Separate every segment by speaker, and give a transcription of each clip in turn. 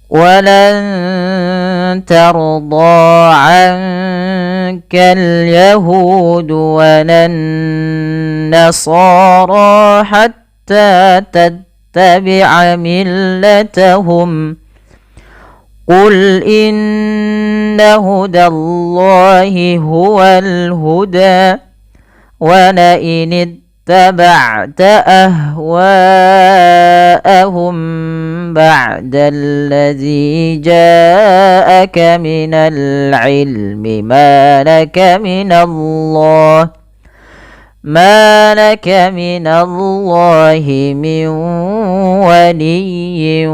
Speaker 1: walan tarda ankal yahud walan nasara hatta tattabi'a millatahum qul inna hudallahi huwal huda wa la in ittaba'ta ahwa'ahum ba'da alladhi ja'aka minal ilmi ma laka minallahi min waliyyin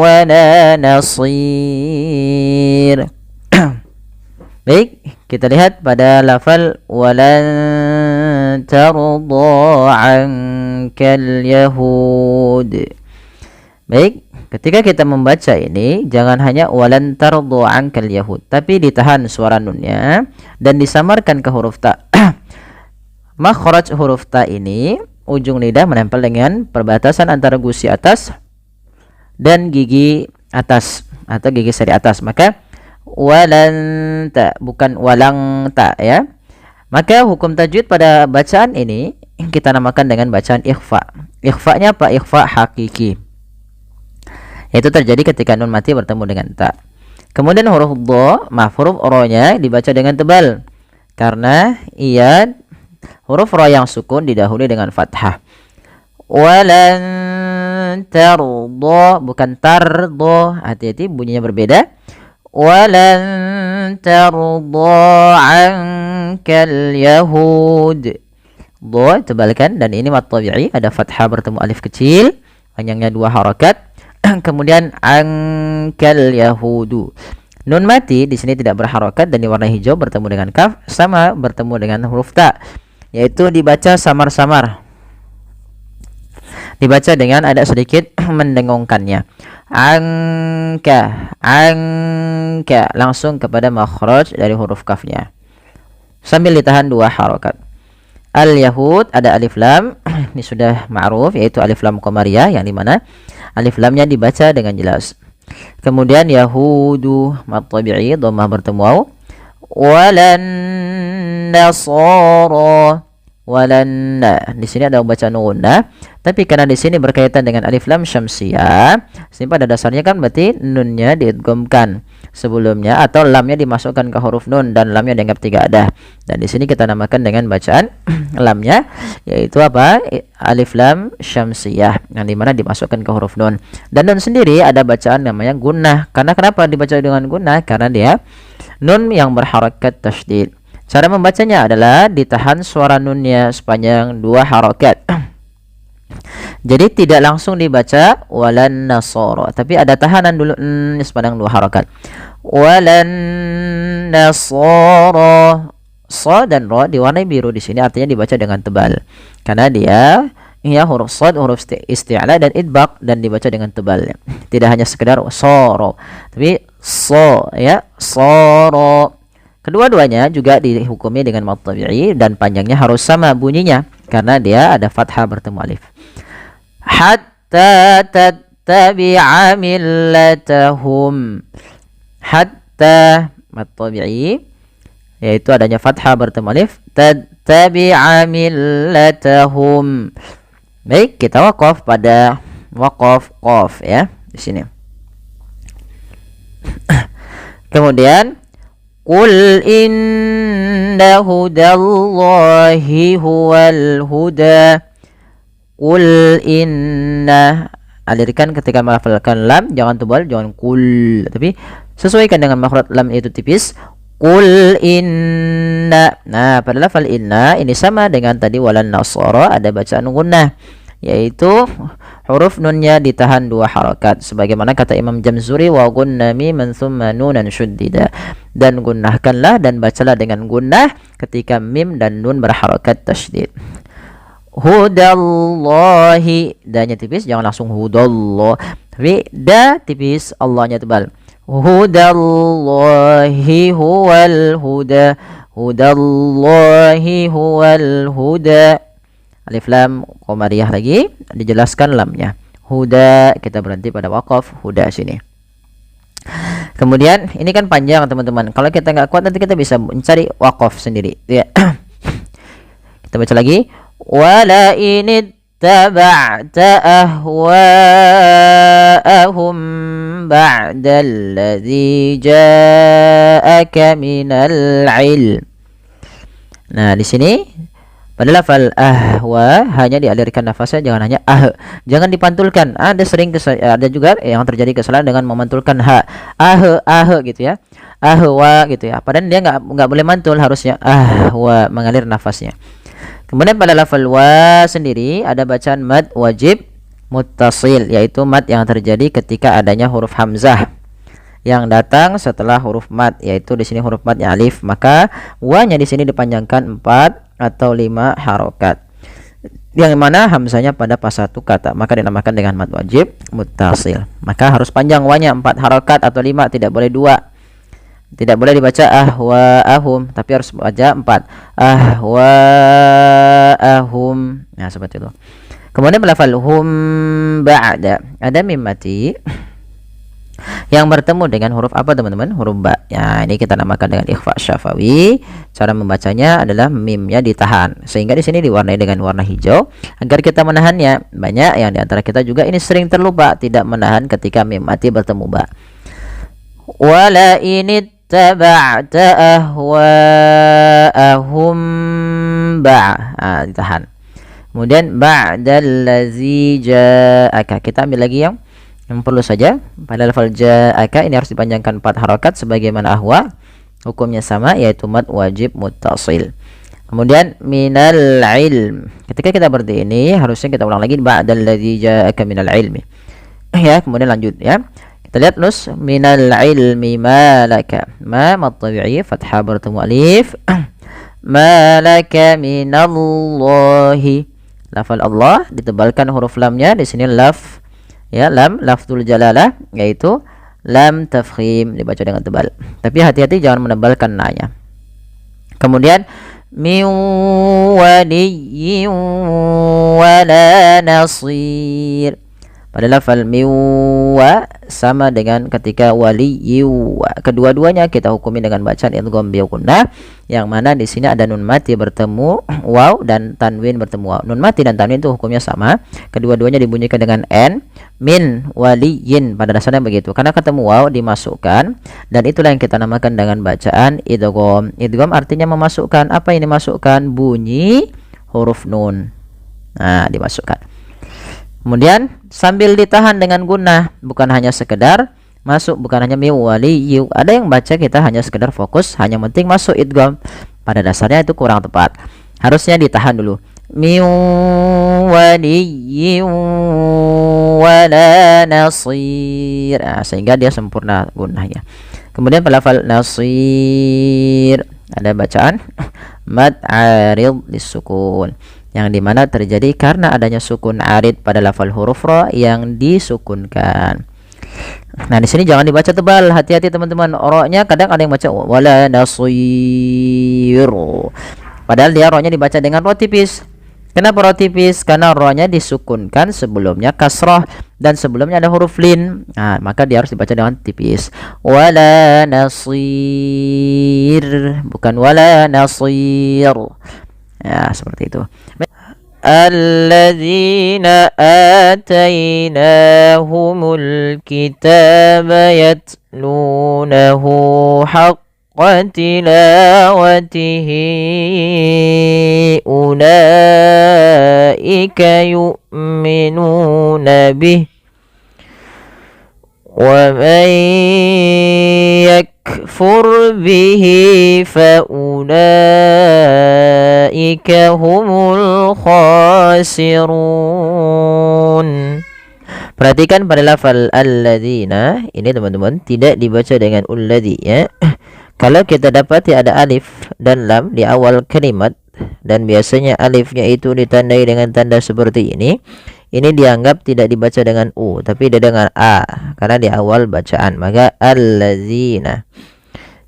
Speaker 1: wala nasir. Baik, kita lihat pada lafal walan tarda ankal yahud. Baik, ketika kita membaca ini jangan hanya walan tarda ankal yahud, tapi ditahan suara nunnya dan disamarkan ke huruf ta. Makhraj huruf ta ini ujung lidah menempel dengan perbatasan antara gusi atas dan gigi atas atau gigi seri atas, maka walan ta, bukan walang ta ya. Maka hukum tajwid pada bacaan ini kita namakan dengan bacaan ikhfa. Ikhfa-nya apa? Ikhfa hakiki. Itu terjadi ketika nun mati bertemu dengan ta. Kemudian huruf dha, huruf ro-nya dibaca dengan tebal karena ia huruf ro yang sukun didahului dengan fathah. Walan tarda, bukan tarda, hati-hati bunyinya berbeda. Walan tarda ankal yahud. Dha tebalkan dan ini mat tabi'i, ada fathah bertemu alif kecil, panjangnya 2 harakat. Kemudian ankal yahudu. Nun mati di sini tidak berharokat dan diwarnai hijau bertemu dengan kaf, sama bertemu dengan huruf ta, yaitu dibaca samar-samar. Dibaca dengan ada sedikit mendengungkannya. Angka langsung kepada makhraj dari huruf kafnya sambil ditahan 2 harokat. Al yahud ada alif lam, ini sudah ma'ruf, yaitu alif lam qamariyah yang dimana alif lamnya dibaca dengan jelas. Kemudian yahudu mat tabi'i dhammah bertemu waw. Walan nasara, walan, di sini ada bacaan gunnah, tapi karena di sini berkaitan dengan alif lam syamsiyah, sini pada dasarnya kan berarti nunnya diidghamkan sebelumnya atau lamnya dimasukkan ke huruf nun dan lamnya dianggap 3 ada. Dan di sini kita namakan dengan bacaan lamnya, yaitu apa? Alif lam syamsiyah yang dimana dimasukkan ke huruf nun. Dan nun sendiri ada bacaan namanya gunnah. Karena kenapa dibaca dengan gunnah? Karena dia nun yang berharakat tasydid. Cara membacanya adalah ditahan suara nunnya sepanjang 2 harakat. Jadi tidak langsung dibaca walan nasara, tapi ada tahanan dulu sepanjang 2 harakat. Walan nasara, sa dan ra diwarnai biru di sini, artinya dibaca dengan tebal. Karena dia ya huruf sad, huruf isti'la dan idbaq, dan dibaca dengan tebal. Tidak hanya sekedar sara, tapi so ya, sara. Kedua-duanya juga dihukumi dengan mad tabi'i dan panjangnya harus sama bunyinya karena dia ada fathah bertemu alif. Hatta tattabi'a millatahum. Hatta mad tabi'i yaitu adanya fathah bertemu alif, tattabi'a millatahum. Baik, kita waqaf pada waqaf qaf ya di sini. Kemudian qul inna hudallahi huwal huda. Qul inna, alirkan ketika melafalkan lam, jangan tebal, jangan qul, tapi sesuaikan dengan makhraj lam itu tipis. Qul inna. Nah, pada lafal inna ini sama dengan tadi walan nasara, ada bacaan gunnah, yaitu huruf nunnya ditahan 2 harakat sebagaimana kata Imam Jamzuri, wa gunna miman thumma nunan syuddida, dan gunnahkanlah dan bacalah dengan gunnah ketika mim dan nun berharakat tasydid. Hudallahi, danya tipis, jangan langsung hudallah, tapi da tipis, Allahnya tebal. Hudallahi huwal huda, hudallahi huwal huda. Alif lam qamariyah lagi, dijelaskan lamnya. Huda, kita berhenti pada waqaf huda sini. Kemudian ini kan panjang teman-teman. Kalau kita nggak kuat nanti kita bisa mencari waqaf sendiri, ya. Kita baca lagi. Wala in taba'ta ahwa'ahum ba'dalladzi ja'aka minal ilm. Nah, di sini pada lafal ahwa hanya dialirkan nafasnya, jangan hanya jangan dipantulkan. Ada juga yang terjadi kesalahan dengan memantulkan gitu ya, ahwa gitu ya, padahal dia nggak boleh mantul, harusnya ahwa, mengalir nafasnya. Kemudian pada lafal wa sendiri ada bacaan mad wajib muttasil, yaitu mad yang terjadi ketika adanya huruf hamzah yang datang setelah huruf mad, yaitu di sini huruf madnya alif, maka wa-nya di sini dipanjangkan 4 atau 5 harokat, yang mana hamzanya pada pas satu kata, maka dinamakan dengan mad wajib muttasil. Maka harus panjang wa-nya 4 harokat atau 5, tidak boleh 2. Tidak boleh dibaca ahwaahum, tapi harus baca 4 ahwaahum. Nah, seperti itu. Kemudian lafal hum ba'da, ada mim mati yang bertemu dengan huruf apa teman-teman? Huruf ba. Ya, ini kita namakan dengan ikhfa syafawi. Cara membacanya adalah mimnya ditahan, sehingga di sini diwarnai dengan warna hijau agar kita menahannya. Banyak yang diantara kita juga ini sering terlupa, tidak menahan ketika mim mati bertemu ba. Wala ini taba'ta ahwa'ahum ba. Ditahan. Kemudian ba'dallazi ja'aka, kita ambil lagi yang perlu saja. Pada lafal ja'aka ini harus dipanjangkan 4 harokat sebagaimana ahwa, hukumnya sama, yaitu mad wajib muttasil. Kemudian minal ilm, ketika kita berdiri ini harusnya kita ulang lagi ba'dallazi ja'aka minal ilmi, ya. Kemudian lanjut, ya, kita lihat nus minal ilmi malaka, ma mad tabi'i fathah bertemu alif, malaka minallahi, lafal Allah ditebalkan huruf lamnya, di sini laf, ya, lam lafzul jalalah, yaitu lam tafkhim, dibaca dengan tebal, tapi hati-hati jangan menebalkan na-nya. Kemudian min waliyyin wala nasir, pada lafal miwa sama dengan ketika waliyyu, kedua-duanya kita hukumi dengan bacaan idgham bi gunnah, yang mana di sini ada nun mati bertemu waw dan tanwin bertemu waw. Nun mati dan tanwin itu hukumnya sama, kedua-duanya dibunyikan dengan n. Min waliyyin pada dasarnya begitu, karena ketemu waw dimasukkan, dan itulah yang kita namakan dengan bacaan idgham. Idgham artinya memasukkan. Apa ini masukkan? Bunyi huruf nun, nah dimasukkan. Kemudian sambil ditahan dengan gunnah, bukan hanya sekedar masuk, bukan hanya miwaliyu. Ada yang baca kita hanya sekedar fokus, hanya penting masuk idgham. Pada dasarnya itu kurang tepat, harusnya ditahan dulu. Miwaliyu wala nasir, sehingga dia sempurna gunnahnya. Kemudian pada lafal nasir ada bacaan mad arid disukun, yang dimana terjadi karena adanya sukun arid pada lafal huruf ra yang disukunkan. Nah, di sini jangan dibaca tebal, hati-hati teman-teman. Ra-nya kadang ada yang baca wala nasir, padahal dia ra-nya dibaca dengan ra tipis. Kenapa ra tipis? Karena ra-nya disukunkan, sebelumnya kasrah dan sebelumnya ada huruf lin. Nah, maka dia harus dibaca dengan tipis. Wala nasir, bukan wala nasir. Ya, seperti itu. Alladzina atainahumul kitaba yatlunahu haqqa tilawatihi ulaika yu'minuna bih wa man yakfur bihi fa ulaika humul khasirun. Perhatikan pada lafal alladzina ini teman-teman, tidak dibaca dengan ulladzi, ya. Kalau kita dapati ada alif dan lam di awal kalimat, dan biasanya alifnya itu ditandai dengan tanda seperti ini dianggap tidak dibaca dengan u, tapi dengan a, karena di awal bacaan, maka alladzina.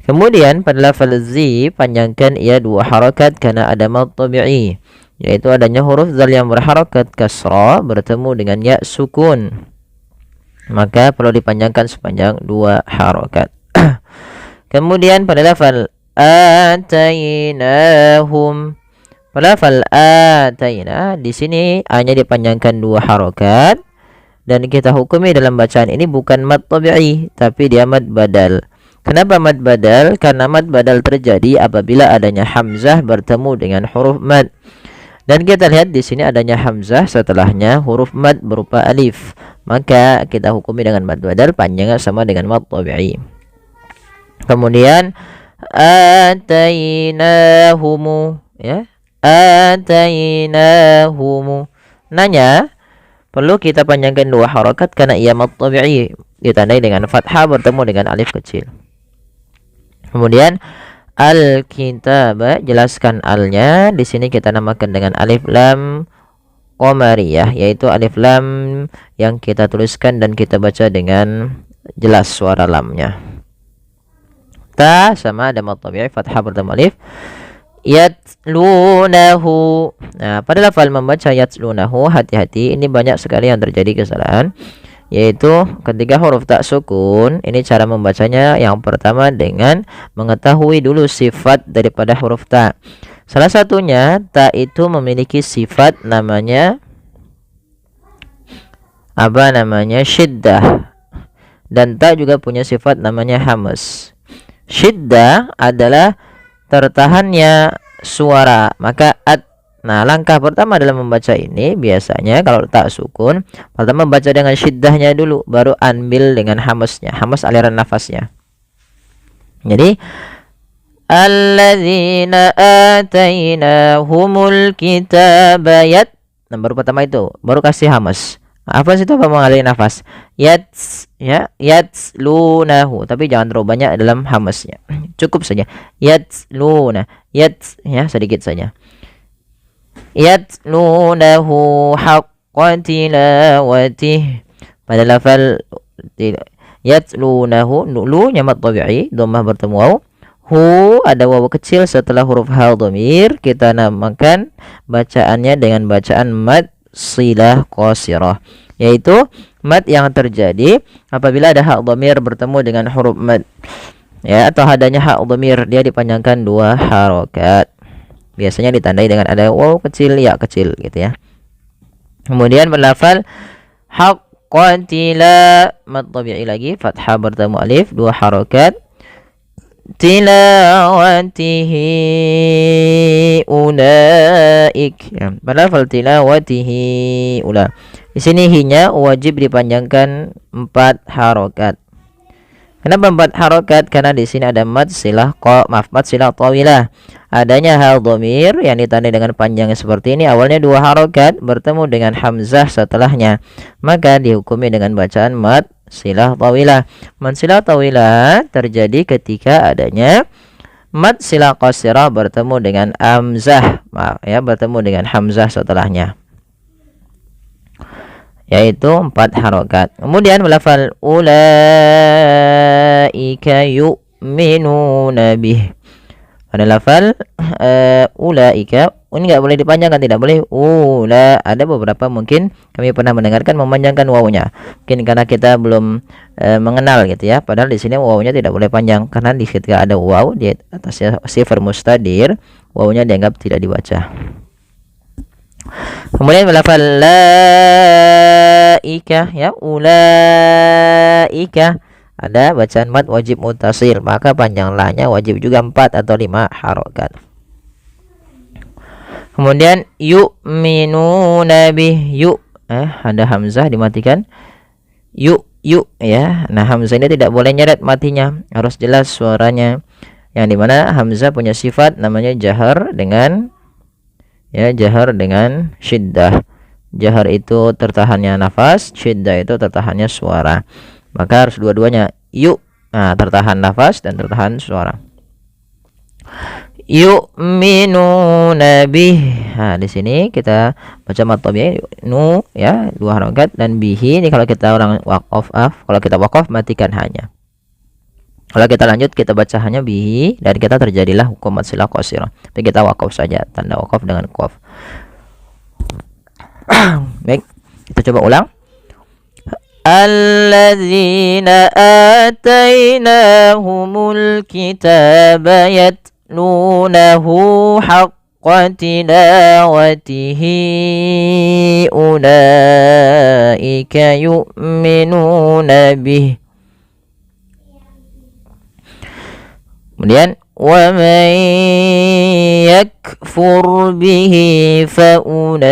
Speaker 1: Kemudian pada lafal zi panjangkan ia 2 harakat karena ada mad tabi'i, yaitu adanya huruf zal yang berharakat kasra bertemu dengan ya sukun, maka perlu dipanjangkan sepanjang 2 harakat. Kemudian pada lafal atainahum, pada lafal ataina di sini hanya dipanjangkan 2 harokat, dan kita hukumi dalam bacaan ini bukan mad tabi'i tapi dia mad badal. Kenapa mad badal? Karena mad badal terjadi apabila adanya hamzah bertemu dengan huruf mad. Dan kita lihat di sini adanya hamzah setelahnya huruf mad berupa alif. Maka kita hukumi dengan mad badal, panjangnya sama dengan mad tabi'i. Kemudian atainahumu, ya. Atainahumu. Nanya perlu kita panjangkan 2 harakat karena ia mad tabi'i, ditandai dengan fathah bertemu dengan alif kecil. Kemudian al-kitab, jelaskan alnya di sini kita namakan dengan alif lam qamariyah, yaitu alif lam yang kita tuliskan dan kita baca dengan jelas suara lamnya. Ta sama ada mad tabi'i, fathah bertemu alif. Yatlunahu. Nah, pada lafal membaca yatlunahu, hati-hati, ini banyak sekali yang terjadi kesalahan, yaitu ketika huruf tak sukun. Ini cara membacanya yang pertama dengan mengetahui dulu sifat daripada huruf ta. Salah satunya, ta itu memiliki sifat namanya syiddah, dan ta juga punya sifat namanya hamas. Syiddah adalah tertahannya suara, maka nah, langkah pertama dalam membaca ini biasanya kalau tak sukun, pertama baca dengan syiddahnya dulu, baru ambil dengan hamasnya, hamas aliran nafasnya. Jadi alladzina atainahumul kitaba nah, baru pertama itu, baru kasih hamas. Apa sih itu, apa mengaliri nafas? Yatslunahu, tapi jangan terlalu banyak dalam hamasnya. Cukup saja. Yatsluna, ya sedikit saja. Yatlunahu haqqa tilawatih. Pada lafal yatlunahu, lu nyamat tabi'i, dhammah bertemu waw. Hu ada waw kecil setelah huruf ha dhamir, kita namakan bacaannya dengan bacaan mad silah qasirah, yaitu mad yang terjadi apabila ada hak dhamir bertemu dengan huruf mad, ya, atau adanya hak dhamir, dia dipanjangkan 2 harokat, biasanya ditandai dengan ada waw kecil, ya kecil gitu ya. Kemudian berlafal haqqan tila, mad tabi'i lagi, fathah bertemu alif, 2 harokat. Tilawatihi ulaik, ya, berlafal tilawatihi ula. Di sini hinya wajib dipanjangkan 4 harokat. Kenapa 4 harokat? Karena di sini ada mad silah tawilah. Adanya hal dhamir yang ditandai dengan panjangnya seperti ini, awalnya 2 harokat bertemu dengan hamzah setelahnya, maka dihukumi dengan bacaan mad silah tawilah. Mad silah tawilah terjadi ketika adanya mad silah qasirah bertemu dengan hamzah, ya, bertemu dengan hamzah setelahnya, yaitu 4 harokat. Kemudian melafal ulaika yu'minuna bih. Pada lafal ulaika, ini nggak boleh dipanjangkan, tidak boleh ula. Ada beberapa mungkin kami pernah mendengarkan memanjangkan wawunya, mungkin karena kita belum mengenal gitu ya. Padahal di sini wawunya tidak boleh panjang, karena di ketika ada waw di atasnya sifar mustadir, wawunya dianggap tidak dibaca. Kemudian melafal laika, ya, ulaika, ada bacaan mad wajib mutasil, maka panjang la-nya wajib juga 4 atau 5 harokat. Kemudian yu'minuna bih, ada hamzah dimatikan, yu, ya. Nah, hamzah ini tidak boleh nyeret matinya, harus jelas suaranya, yang dimana hamzah punya sifat namanya jahar dengan, ya, jahar dengan syiddah. Jahar itu tertahannya nafas, syiddah itu tertahannya suara, maka harus dua-duanya, tertahan nafas dan tertahan suara. Yu'minuna bih. Nah, di sini kita baca mad tabi'i nu, ya, 2 harokat, dan bihi ini kalau kita orang waqaf, kalau kita waqaf matikan hanya. Kalau kita lanjut kita baca hanya bihi, dan kita terjadilah hukum mad silah qasirah. Tapi kita waqaf saja, tanda waqaf dengan qaf. Baik, kita coba ulang. alladzina atainahumul kitaba yatlunahu haqqa tilawatihi ulaika yu'minuna bih. Kemudian wa man yakfur bihi fa ulaika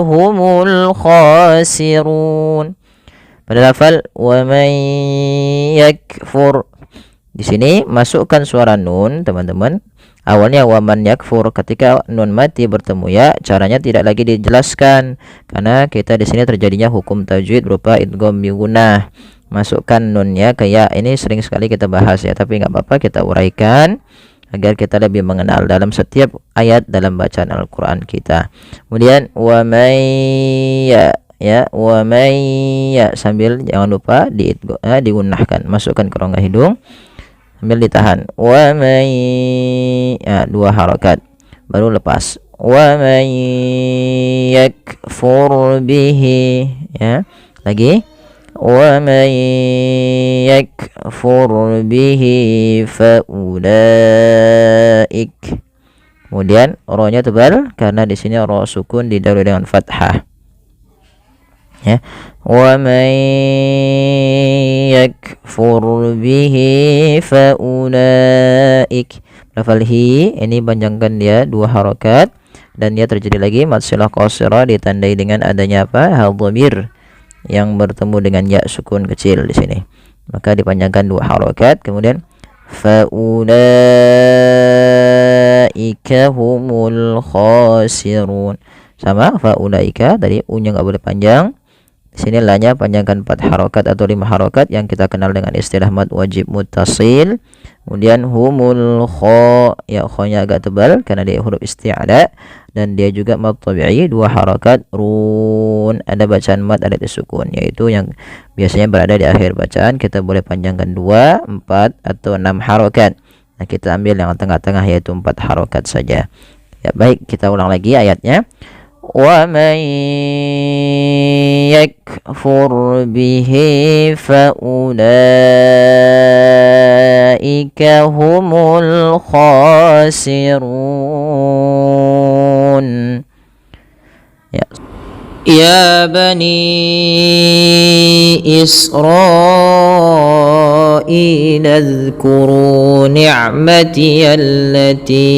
Speaker 1: humul khasirun. Pada lafal wa man yakfur, di sini masukkan suara nun, teman-teman. Awalnya wa man yakfur, ketika nun mati bertemu ya, caranya tidak lagi dijelaskan karena kita di sini terjadinya hukum tajwid berupa idgham bi gunnah. Masukkan nunnya ke ya, ini sering sekali kita bahas ya, tapi nggak apa-apa kita uraikan agar kita lebih mengenal dalam setiap ayat dalam bacaan Al-Quran kita. Kemudian wa may ya wa may ya, sambil jangan lupa digunnahkan, masukkan ke rongga hidung sambil ditahan. Wa may ya, 2 harakat baru lepas. Wa may yakfur bihi ya, lagi wa man yakfur bihi fa ulaik. Kemudian ro-nya tebal karena di sini ro sukun didahului dengan fathah ya. Wa man yakfur bihi fa ulaik. Lafal hi ini panjangkan dia 2 harakat dan dia terjadi lagi mad silah qasirah ditandai dengan adanya apa? Hal dhamir yang bertemu dengan ya sukun kecil di sini, maka dipanjangkan 2 harakat. Kemudian faulaika humul khasirun, sama faulaika tadi u-nya nggak boleh panjang, di sini la-nya panjangkan 4 harakat atau 5 harakat yang kita kenal dengan istilah mad wajib muttasil. Kemudian humul kha, ya kha-nya agak tebal karena dia huruf isti'la dan dia juga mad tabi'i 2 harakat run. Ada bacaan mad ada sukun, yaitu yang biasanya berada di akhir bacaan. Kita boleh panjangkan 2, 4 atau 6 harakat. Nah, kita ambil yang tengah-tengah yaitu 4 harakat saja. Ya, baik, kita ulang lagi ayatnya. Wa man yakfur bihi fa ulaika humul khasirun. Ya. Ya bani Israil adhkuru ni'mati allati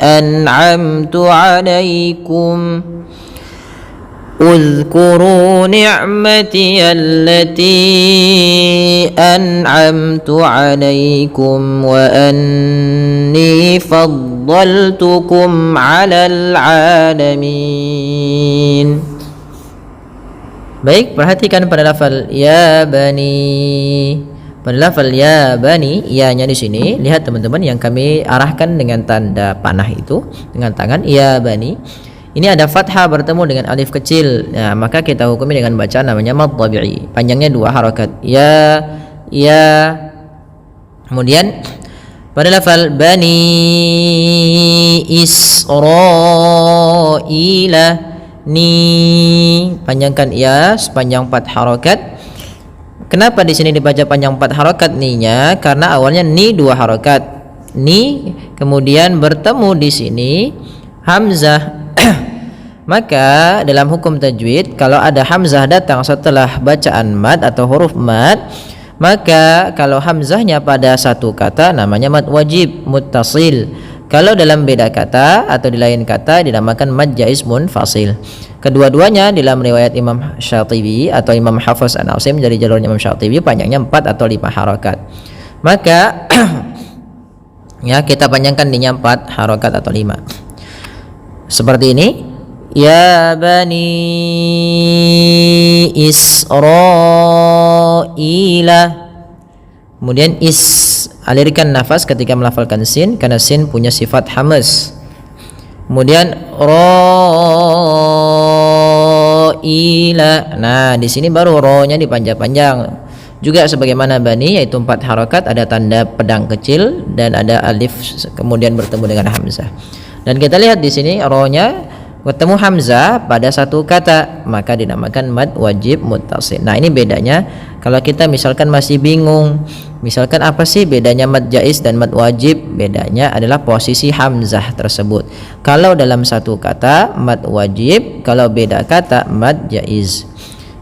Speaker 1: an'amtu alaikum اذكروا نعمتي التي أنعمت عليكم وأني فضلتكم على العالمين. Baik, perhatikan pada lafal ya bani. Pada lafal ya bani, ya-nya di sini lihat teman-teman yang kami arahkan dengan tanda panah itu dengan tangan ya bani. Ini ada fathah bertemu dengan alif kecil. Nah, maka kita hukumi dengan bacaan namanya mad tabi'i. Panjangnya 2 harakat. Ya. Kemudian pada lafal bani Israila ni, panjangkan ya sepanjang 4 harakat. Kenapa di sini dibaca panjang 4 harakat ni-nya? Karena awalnya ni 2 harakat. Ni kemudian bertemu di sini hamzah. Maka dalam hukum tajwid kalau ada hamzah datang setelah bacaan mad atau huruf mad, maka kalau hamzahnya pada satu kata namanya mad wajib muttasil. Kalau dalam beda kata atau di lain kata dinamakan mad jaiz munfasil. Kedua-duanya dalam riwayat Imam Syatibi atau Imam Hafiz An-Asim dari jalurnya Imam Syatibi panjangnya 4 atau 5 harakat. Maka ya kita panjangkan dinya 4 harakat atau 5. Seperti ini. Ya bani Israila. Kemudian alirkan nafas ketika melafalkan sin karena sin punya sifat hamz. Kemudian raila. Nah, di sini baru ro-nya dipanjang-panjang. Juga sebagaimana bani yaitu 4 harakat, ada tanda pedang kecil dan ada alif kemudian bertemu dengan hamzah. Dan kita lihat di sini ro-nya
Speaker 2: ketemu hamzah pada satu kata, maka dinamakan mad wajib muttasil. Nah, ini bedanya kalau kita misalkan masih bingung, misalkan apa sih bedanya mad jaiz dan mad wajib? Bedanya adalah posisi hamzah tersebut. Kalau dalam satu kata mad wajib, kalau beda kata mad jaiz.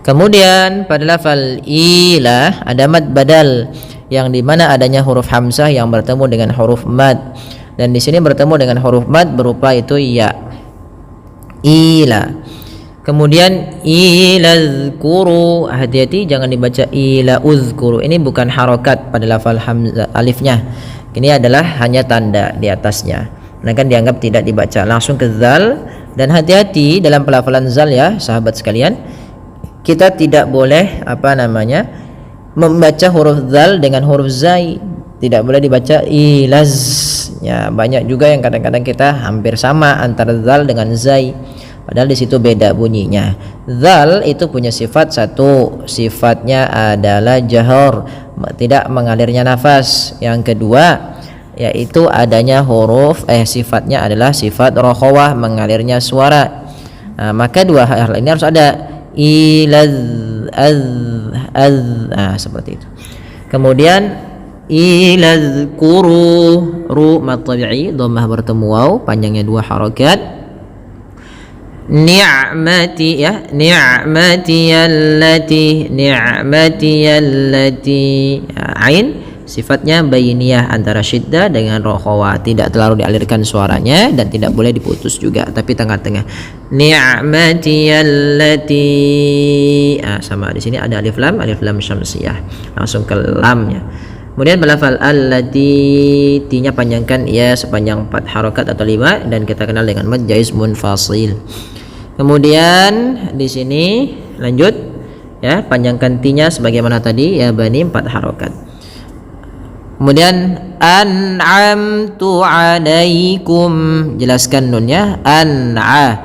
Speaker 2: Kemudian pada lafal ila ada mad badal yang dimana adanya huruf hamzah yang bertemu dengan huruf mad, dan di sini bertemu dengan huruf mad berupa itu ya, ila. Kemudian ilazkuru, hati-hati jangan dibaca ila uzkuru, ini bukan harokat pada lafal hamzah alifnya, ini adalah hanya tanda di atasnya, nah kan dianggap tidak dibaca, langsung ke zal. Dan hati-hati dalam pelafalan zal ya sahabat sekalian, kita tidak boleh membaca huruf zal dengan huruf zai, tidak boleh dibaca ilaz ya. Banyak juga yang kadang-kadang kita hampir sama antara zal dengan zai, padahal di situ beda bunyinya. Zal itu punya sifat satu, sifatnya adalah jahor, tidak mengalirnya nafas. Yang kedua yaitu adanya huruf sifatnya adalah sifat rokhawah, mengalirnya suara. Nah, maka dua hal ini harus ada, ilaz seperti itu. Kemudian ilazkuru, ru mad tabi'i, dhammah bertemu waw, panjangnya 2 harakat. Ni'mati ya, ni'mati allati, ain sifatnya bainiyah antara syiddah dengan rokhawah, tidak terlalu dialirkan suaranya dan tidak boleh diputus juga, tapi tengah-tengah. Ni'mati allati, sama di sini ada alif lam syamsiyah, langsung ke lamnya. Kemudian belafal allati, tinya panjangkan ya sepanjang 4 harakat atau 5, dan kita kenal dengan mad jaiz munfasil. Kemudian di sini lanjut ya, panjangkan tinya sebagaimana tadi ya bani 4 harakat. Kemudian an'amtu alaikum, jelaskan nunnya, an'a,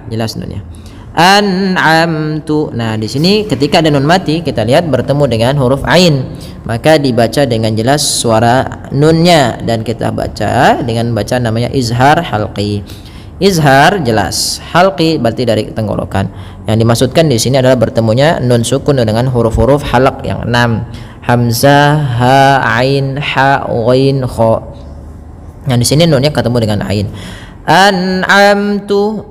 Speaker 2: jelas nunnya, an'amtu. Nah, di sini ketika ada nun mati kita lihat bertemu dengan huruf ain, maka dibaca dengan jelas suara nunnya, dan kita baca dengan bacaan namanya izhar halqi. Izhar jelas, halqi berarti dari tenggorokan. Yang dimaksudkan di sini adalah bertemunya nun sukun dengan huruf-huruf halaq yang 6. Hamzah, ha, ain, ha, ghain, kha. Yang di sini nunnya ketemu dengan ain. An'amtu,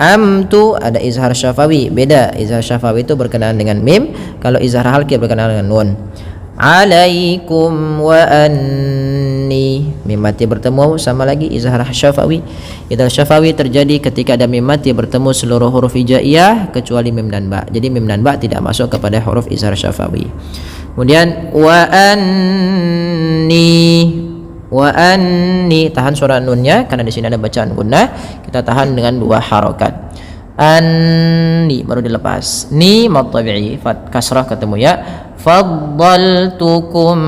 Speaker 2: amtu ada izhar syafawi, beda. Izhar syafawi itu berkenaan dengan mim, kalau izhar halqi berkenaan dengan nun. Alaikum wa anni, mim mati bertemu sama lagi izhar syafawi. Izhar syafawi terjadi ketika ada mim mati bertemu seluruh huruf hijaiyah kecuali mim dan ba. Jadi mim dan ba tidak masuk kepada huruf izhar syafawi. Kemudian wa anni, tahan suara nunnya karena di sini ada bacaan gunnah, kita tahan dengan 2 harakat. Anni baru dilepas, ni mad tabi'i, fat kasrah ketemu ya. Faddaltukum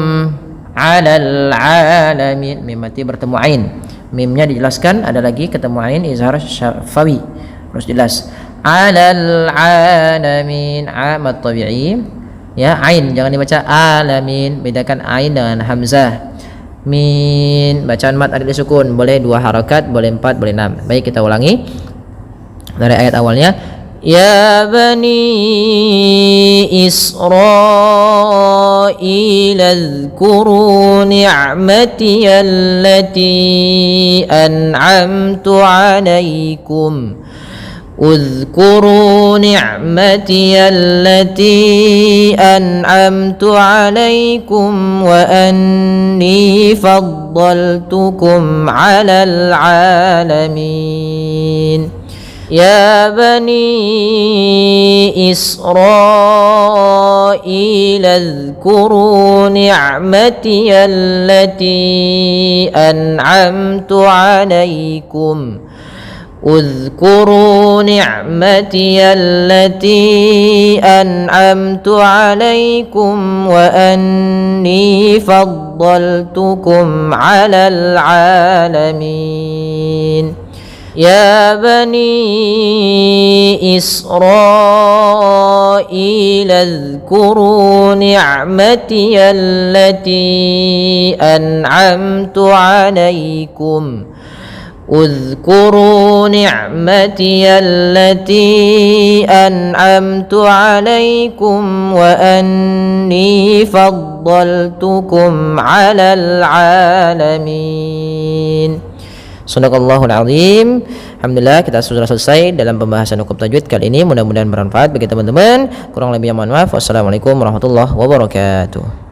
Speaker 2: 'alal 'alamin, mim mati bertemu ain, mimnya dijelaskan, ada lagi ketemu ain izhar syafawi, terus jelas 'alal 'alamin, mad tabi'i ya, ain jangan dibaca alamin, bedakan ain dengan hamzah. Min bacaan mat ada disukun, boleh 2 harakat, boleh 4, boleh 6. Baik, kita ulangi dari ayat awalnya. Ya bani Israil azkuru ni'mati allati an'amtu 'alaikum, اذكروا نعمتي التي أنعمت عليكم وأني فضلتكم على العالمين. يا بني إسرائيل اذكروا نعمتي التي أنعمت عليكم اذكروا نعمتي التي أنعمت عليكم وأني فضلتكم على العالمين. يا بني إسرائيل اذكروا نعمتي التي أنعمت عليكم اذكروا نعمتي التي أنعمت عليكم وأني فضلتكم على العالمين. Sadaqallahul azim. Alhamdulillah kita sudah selesai dalam pembahasan hukum tajwid kali ini. Mudah-mudahan bermanfaat bagi teman-teman. Kurang lebihnya mohon maaf. Wassalamualaikum warahmatullahi wabarakatuh.